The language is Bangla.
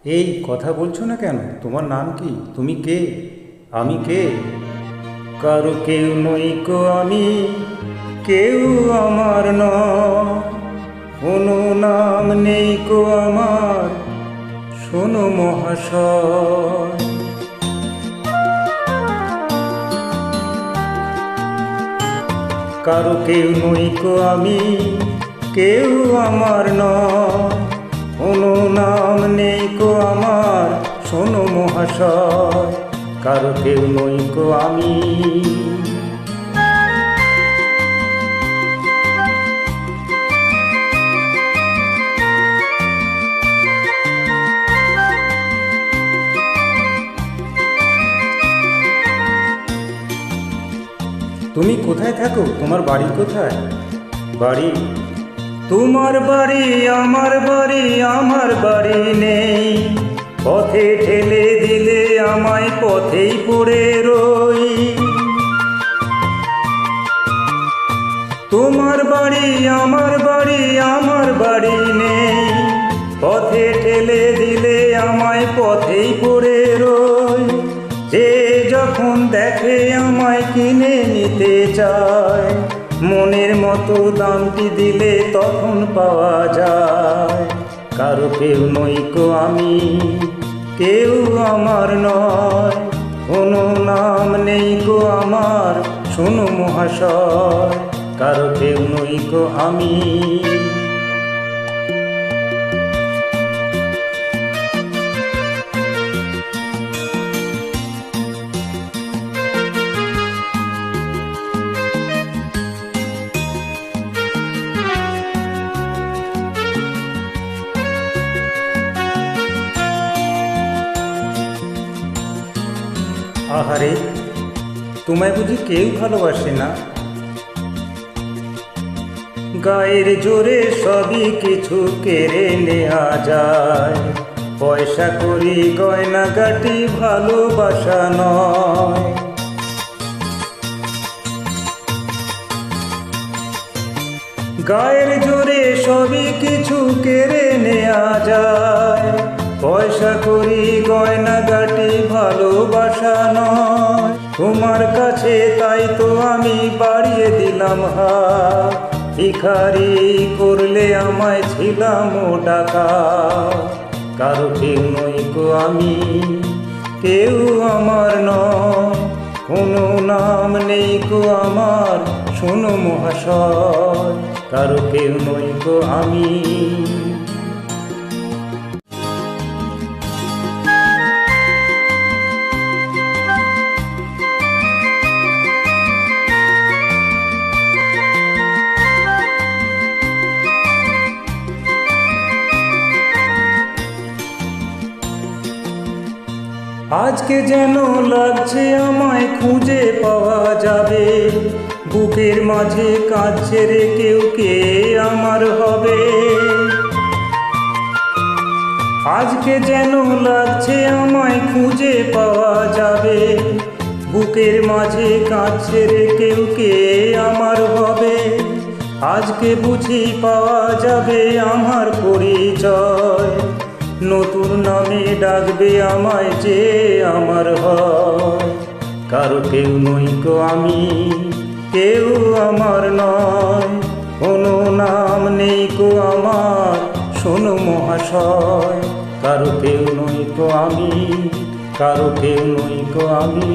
এই কথা বলছো না কেন? তোমার নাম কি? তুমি কে? আমি কে? কারো কেউ নই কো আমি, কেউ আমার নয়। কোনো নাম নেই কো আমার, শোনো মহাশয়। কারো কেউ নই কো আমি, কেউ আমার নয়। কোনো নাম নেই কো আমার, শোনো মহাশয়। কারো কেউ নই কো আমি। তুমি কোথায় থাকো? তোমার বাড়ি কোথায়? বাড়ি? তোমার বাড়ি আমার বাড়ি, আমার বাড়ি নেই। পথে ঠেলে দিলে আমায় পথেই পড়ে রই। তোমার বাড়ি আমার বাড়ি, আমার বাড়ি নেই। পথে ঠেলে দিলে আমায় পথেই পড়ে রই। যে যখন দেখে আমায় কিনে নিতে চায়, মনের মতো দামটি দিলে তখন পাওয়া যায়। কারো কেউ নই কো আমি, কেউ আমার নয়। কোনো নাম নেই কো আমার, শোনো মহাশয়। কারো কেউ নই কো আমি। আহারে, তোমায় বুঝি কেউ ভালোবাসে না? গায়ের জোরে সবই কিছু কেড়ে নেওয়া যায়। পয়সা করি গয়নাগাটি ভালোবাসা নয়। গায়ের জোরে সবই কিছু কেড়ে নেওয়া যায়। পয়সা করি গয়নাগাটি ভালোবাসা নয়। তোমার কাছে তাই তো আমি বাড়িয়ে দিলাম হাত। ভিখারি করলে আমায় ছিলাম ও ডাকাত। কারো কেউ নই কো আমি, কেউ আমার নয়। কোনো নাম নেই কো আমার, শোনো মহাশয়। কারো কেউ নই কো আমি। আজকে যেন লাগছে আমায় খুঁজে পাওয়া যাবে। বুকের মাঝে কাজ ছেড়ে কেউ কে আমার হবে। আজকে যেন লাগছে আমায় খুঁজে পাওয়া যাবে। বুকের মাঝে কাজ ছেড়ে কেউ কে আমার হবে। আজকে বুঝি পাওয়া যাবে আমার পরিচয়। নতুন নামে ডাকবে আমায় যে আমার হয়। কারো কেউ নই কো আমি, কেউ আমার নয়। কোনো নাম নেই কো আমার, শোনো মহাশয়। কারো কেউ নই কো আমি, কারো কেউ নই কো আমি।